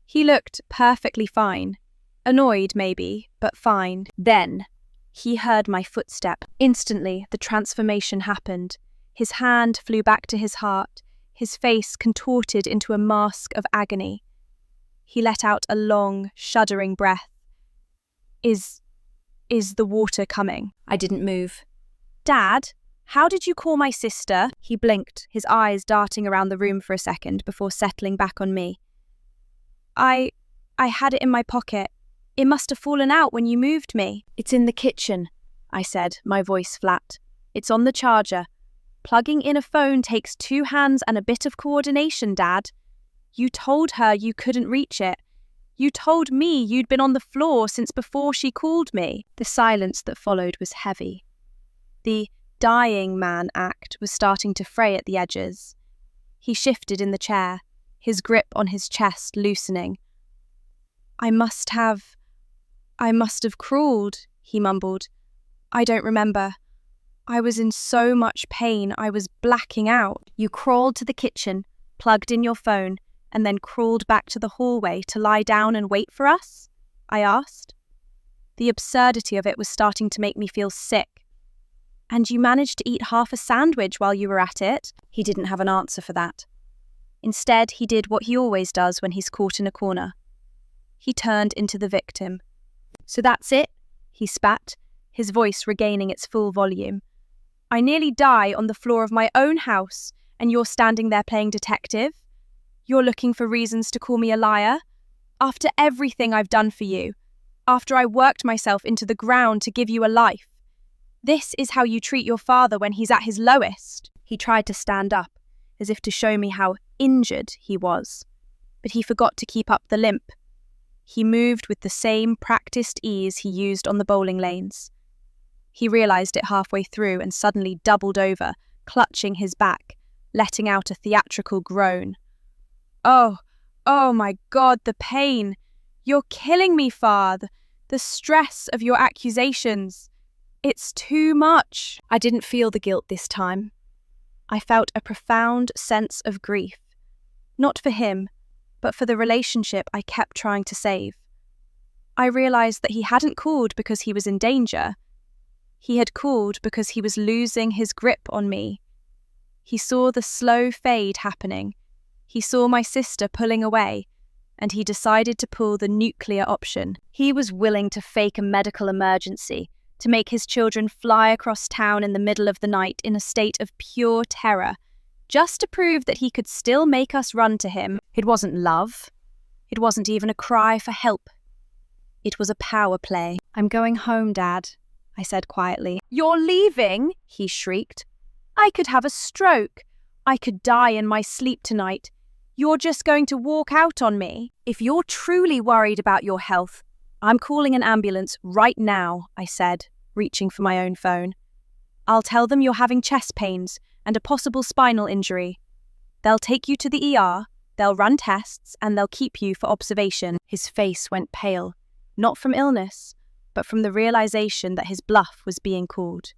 He looked perfectly fine. Annoyed, maybe, but fine. Then, he heard my footstep. Instantly, the transformation happened. His hand flew back to his heart, his face contorted into a mask of agony. He let out a long, shuddering breath. Is the water coming?" I didn't move. "Dad, how did you call my sister?" He blinked, his eyes darting around the room for a second before settling back on me. I had it in my pocket. It must have fallen out when you moved me." "It's in the kitchen," I said, my voice flat. "It's on the charger. Plugging in a phone takes 2 hands and a bit of coordination, Dad. You told her you couldn't reach it. You told me you'd been on the floor since before she called me." The silence that followed was heavy. The dying man act was starting to fray at the edges. He shifted in the chair, his grip on his chest loosening. I must have crawled," he mumbled. "I don't remember. I was in so much pain, I was blacking out." "You crawled to the kitchen, plugged in your phone, and then crawled back to the hallway to lie down and wait for us?" I asked. The absurdity of it was starting to make me feel sick. "And you managed to eat half a sandwich while you were at it?" He didn't have an answer for that. Instead, he did what he always does when he's caught in a corner. he turned into the victim. "So that's it?" he spat, his voice regaining its full volume. "I nearly die on the floor of my own house, and you're standing there playing detective? You're looking for reasons to call me a liar? After everything I've done for you, after I worked myself into the ground to give you a life. This is how you treat your father when he's at his lowest." He tried to stand up, as if to show me how injured he was, but he forgot to keep up the limp. He moved with the same practiced ease he used on the bowling lanes. He realized it halfway through and suddenly doubled over, clutching his back, letting out a theatrical groan. Oh my God, the pain! You're killing me, Father! The stress of your accusations! It's too much!" I didn't feel the guilt this time. I felt a profound sense of grief, not for him, but for the relationship I kept trying to save. I realized that he hadn't called because he was in danger. He had called because he was losing his grip on me. He saw the slow fade happening. He saw my sister pulling away, and he decided to pull the nuclear option. He was willing to fake a medical emergency, to make his children fly across town in the middle of the night in a state of pure terror, just to prove that he could still make us run to him. It wasn't love. It wasn't even a cry for help. It was a power play. "I'm going home, Dad," I said quietly. "You're leaving?" he shrieked. "I could have a stroke. I could die in my sleep tonight. You're just going to walk out on me? If you're truly worried about your health, I'm calling an ambulance right now," I said, reaching for my own phone. "I'll tell them you're having chest pains and a possible spinal injury. They'll take you to the ER, they'll run tests, and they'll keep you for observation." His face went pale, not from illness, but from the realization that his bluff was being called.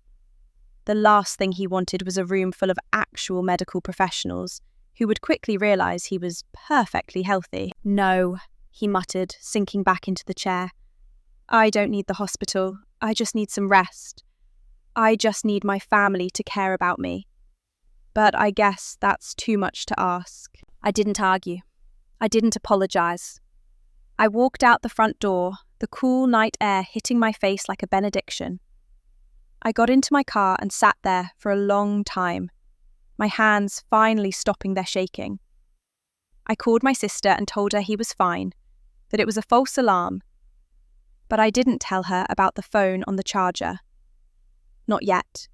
The last thing he wanted was a room full of actual medical professionals who would quickly realize he was perfectly healthy. "No," he muttered, sinking back into the chair. "I don't need the hospital. I just need some rest. I just need my family to care about me." But I guess that's too much to ask. I didn't argue. I didn't apologize. I walked out the front door, the cool night air hitting my face like a benediction. I got into my car and sat there for a long time, my hands finally stopping their shaking. I called my sister and told her he was fine, that it was a false alarm, but I didn't tell her about the phone on the charger. Not yet.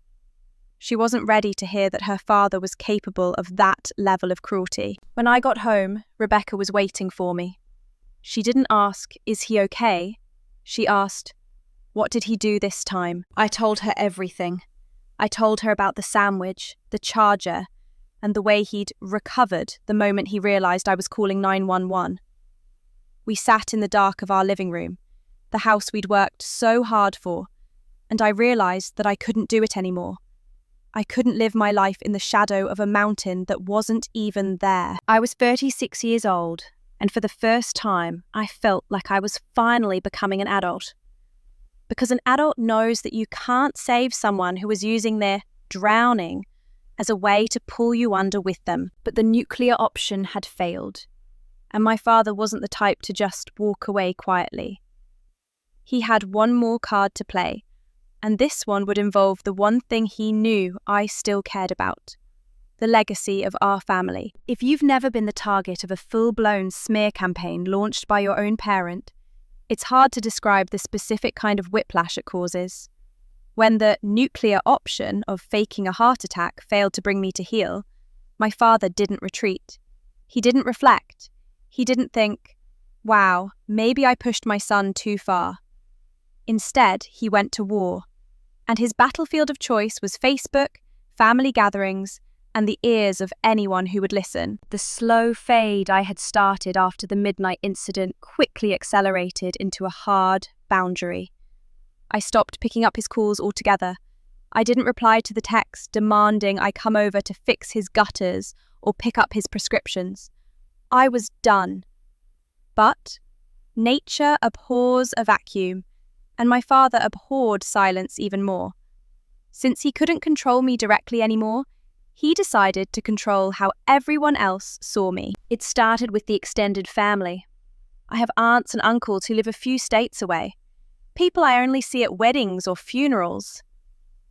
She wasn't ready to hear that her father was capable of that level of cruelty. When I got home, Rebecca was waiting for me. She didn't ask, "Is he okay?" She asked, "What did he do this time?" I told her everything. I told her about the sandwich, the charger, and the way he'd recovered the moment he realized I was calling 911. We sat in the dark of our living room, the house we'd worked so hard for, and I realized that I couldn't do it anymore. I couldn't live my life in the shadow of a mountain that wasn't even there. I was 36 years old, and for the first time, I felt like I was finally becoming an adult. Because an adult knows that you can't save someone who is using their drowning as a way to pull you under with them. But the nuclear option had failed, and my father wasn't the type to just walk away quietly. He had one more card to play, and this one would involve the one thing he knew I still cared about: the legacy of our family. If you've never been the target of a full-blown smear campaign launched by your own parent, it's hard to describe the specific kind of whiplash it causes. When the nuclear option of faking a heart attack failed to bring me to heel, my father didn't retreat. He didn't reflect. He didn't think, "Wow, maybe I pushed my son too far." Instead, he went to war, and his battlefield of choice was Facebook, family gatherings, and the ears of anyone who would listen. The slow fade I had started after the midnight incident quickly accelerated into a hard boundary. I stopped picking up his calls altogether. I didn't reply to the text demanding I come over to fix his gutters or pick up his prescriptions. I was done. But nature abhors a vacuum, and my father abhorred silence even more. Since he couldn't control me directly anymore, he decided to control how everyone else saw me. It started with the extended family. I have aunts and uncles who live a few states away. People I only see at weddings or funerals.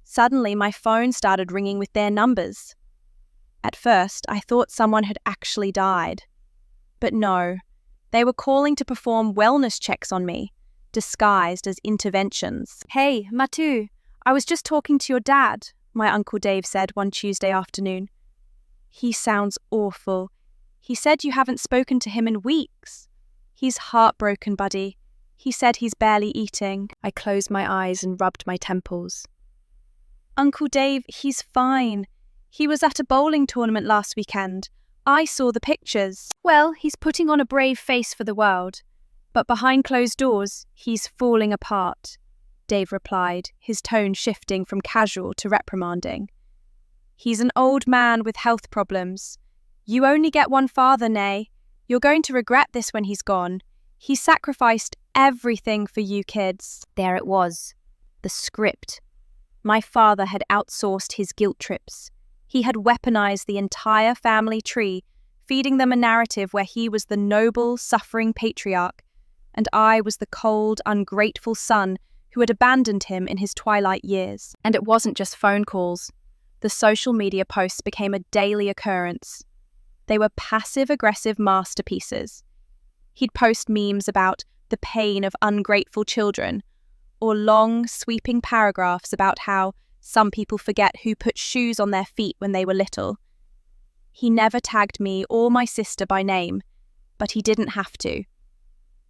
Suddenly, my phone started ringing with their numbers. At first, I thought someone had actually died. But no, they were calling to perform wellness checks on me, disguised as interventions. "Hey, Matu, I was just talking to your dad," my Uncle Dave said one Tuesday afternoon. "He sounds awful. He said you haven't spoken to him in weeks. He's heartbroken, buddy. He said he's barely eating." I closed my eyes and rubbed my temples. "Uncle Dave, he's fine. He was at a bowling tournament last weekend. I saw the pictures." "Well, he's putting on a brave face for the world. But behind closed doors, he's falling apart," Dave replied, his tone shifting from casual to reprimanding. "He's an old man with health problems. You only get one father, Nay. You're going to regret this when he's gone. He sacrificed everything for you kids." There it was, the script. My father had outsourced his guilt trips. He had weaponized the entire family tree, feeding them a narrative where he was the noble, suffering patriarch, and I was the cold, ungrateful son who had abandoned him in his twilight years. And it wasn't just phone calls. The social media posts became a daily occurrence. They were passive-aggressive masterpieces. He'd post memes about the pain of ungrateful children, or long, sweeping paragraphs about how some people forget who put shoes on their feet when they were little. He never tagged me or my sister by name, but he didn't have to.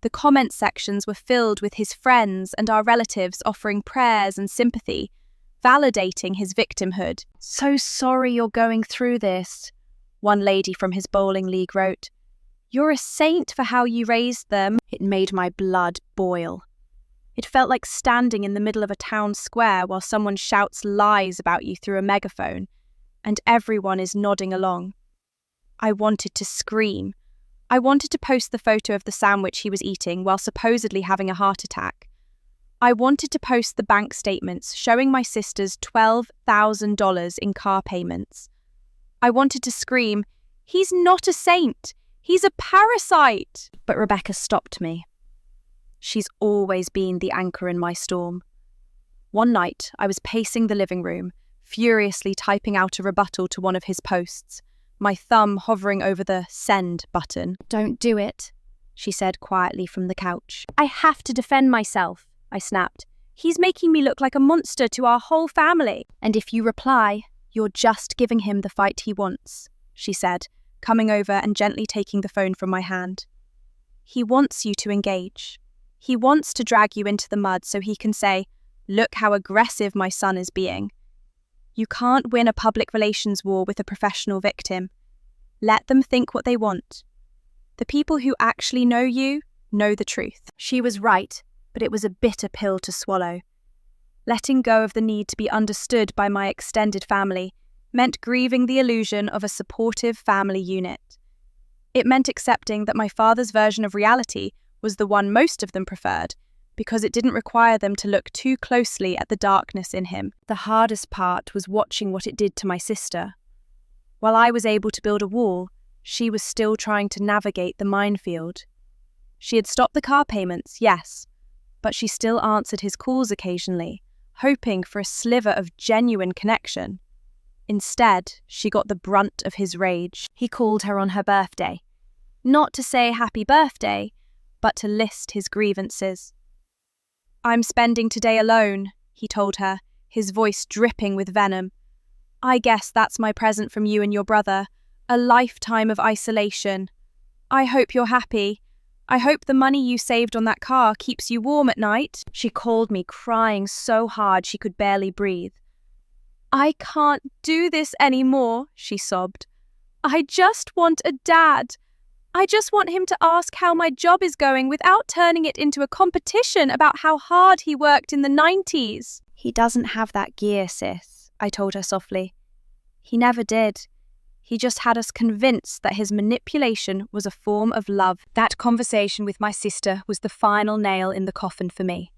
The comment sections were filled with his friends and our relatives offering prayers and sympathy, validating his victimhood. "So sorry you're going through this," one lady from his bowling league wrote. "You're a saint for how you raised them." It made my blood boil. It felt like standing in the middle of a town square while someone shouts lies about you through a megaphone, and everyone is nodding along. I wanted to scream. I wanted to post the photo of the sandwich he was eating while supposedly having a heart attack. I wanted to post the bank statements showing my sister's $12,000 in car payments. I wanted to scream, "He's not a saint! He's a parasite!" But Rebecca stopped me. She's always been the anchor in my storm. One night, I was pacing the living room, furiously typing out a rebuttal to one of his posts, my thumb hovering over the send button. "Don't do it," she said quietly from the couch. "I have to defend myself," I snapped. "He's making me look like a monster to our whole family." "And if you reply, you're just giving him the fight he wants," she said, coming over and gently taking the phone from my hand. "He wants you to engage. He wants to drag you into the mud so he can say, 'Look how aggressive my son is being.' You can't win a public relations war with a professional victim. Let them think what they want. The people who actually know you know the truth." She was right, but it was a bitter pill to swallow. Letting go of the need to be understood by my extended family meant grieving the illusion of a supportive family unit. It meant accepting that my father's version of reality was the one most of them preferred, because it didn't require them to look too closely at the darkness in him. The hardest part was watching what it did to my sister. While I was able to build a wall, she was still trying to navigate the minefield. She had stopped the car payments, yes, but she still answered his calls occasionally, hoping for a sliver of genuine connection. Instead, she got the brunt of his rage. He called her on her birthday, not to say happy birthday, but to list his grievances. "I'm spending today alone," he told her, his voice dripping with venom. "I guess that's my present from you and your brother, a lifetime of isolation. I hope you're happy. I hope the money you saved on that car keeps you warm at night." She called me, crying so hard she could barely breathe. "I can't do this anymore," she sobbed. "I just want a dad. I just want him to ask how my job is going without turning it into a competition about how hard he worked in the 90s. "He doesn't have that gear, sis," I told her softly. "He never did. He just had us convinced that his manipulation was a form of love." That conversation with my sister was the final nail in the coffin for me.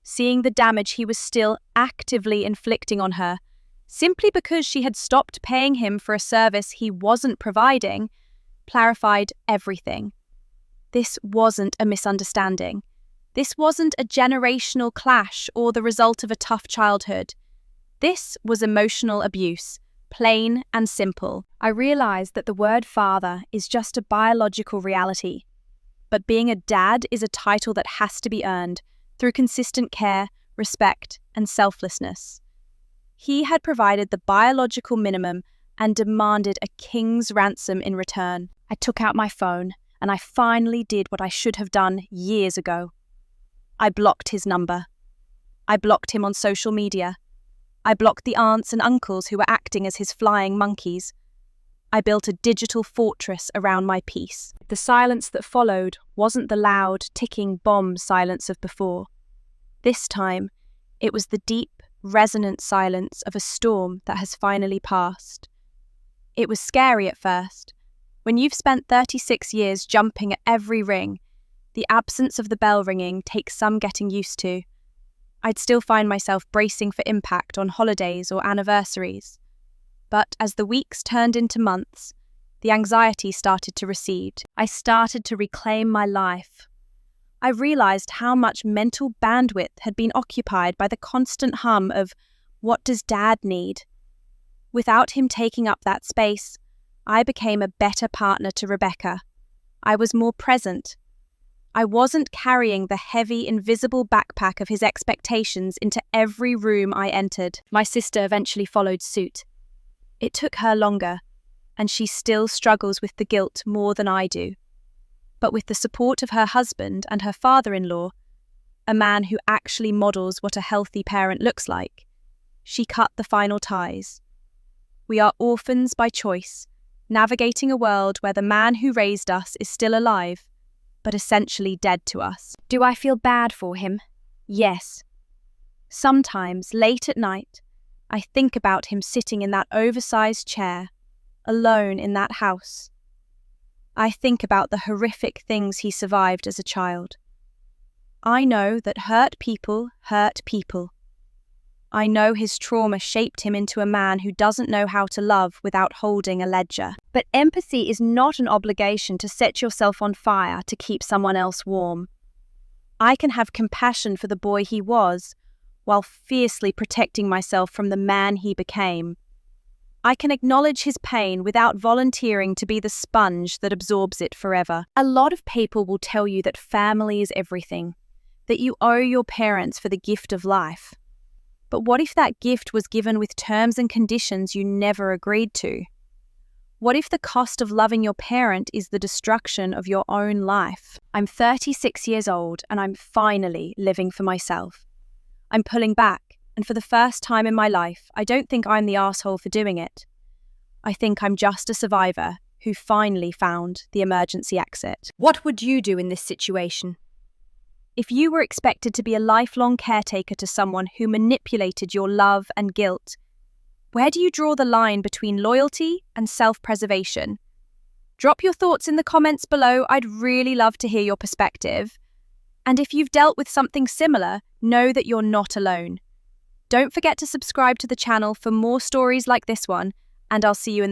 Seeing the damage he was still actively inflicting on her, simply because she had stopped paying him for a service he wasn't providing, clarified everything. This wasn't a misunderstanding. This wasn't a generational clash or the result of a tough childhood. This was emotional abuse, plain and simple. I realized that the word father is just a biological reality. But being a dad is a title that has to be earned through consistent care, respect, and selflessness. He had provided the biological minimum and demanded a king's ransom in return. I took out my phone, and I finally did what I should have done years ago. I blocked his number. I blocked him on social media. I blocked the aunts and uncles who were acting as his flying monkeys. I built a digital fortress around my peace. The silence that followed wasn't the loud, ticking bomb silence of before. This time, it was the deep, resonant silence of a storm that has finally passed. It was scary at first. When you've spent 36 years jumping at every ring, the absence of the bell ringing takes some getting used to. I'd still find myself bracing for impact on holidays or anniversaries. But as the weeks turned into months, the anxiety started to recede. I started to reclaim my life. I realized how much mental bandwidth had been occupied by the constant hum of, "What does Dad need?" Without him taking up that space, I became a better partner to Rebecca. I was more present. I wasn't carrying the heavy, invisible backpack of his expectations into every room I entered. My sister eventually followed suit. It took her longer, and she still struggles with the guilt more than I do. But with the support of her husband and her father-in-law, a man who actually models what a healthy parent looks like, she cut the final ties. We are orphans by choice, navigating a world where the man who raised us is still alive, but essentially dead to us. Do I feel bad for him? Yes. Sometimes, late at night, I think about him sitting in that oversized chair, alone in that house. I think about the horrific things he survived as a child. I know that hurt people hurt people. I know his trauma shaped him into a man who doesn't know how to love without holding a ledger. But empathy is not an obligation to set yourself on fire to keep someone else warm. I can have compassion for the boy he was, while fiercely protecting myself from the man he became. I can acknowledge his pain without volunteering to be the sponge that absorbs it forever. A lot of people will tell you that family is everything, that you owe your parents for the gift of life. But what if that gift was given with terms and conditions you never agreed to? What if the cost of loving your parent is the destruction of your own life? I'm 36 years old and I'm finally living for myself. I'm pulling back, and for the first time in my life, I don't think I'm the asshole for doing it. I think I'm just a survivor who finally found the emergency exit. What would you do in this situation? If you were expected to be a lifelong caretaker to someone who manipulated your love and guilt, where do you draw the line between loyalty and self-preservation? Drop your thoughts in the comments below. I'd really love to hear your perspective. And if you've dealt with something similar, know that you're not alone. Don't forget to subscribe to the channel for more stories like this one, and I'll see you in the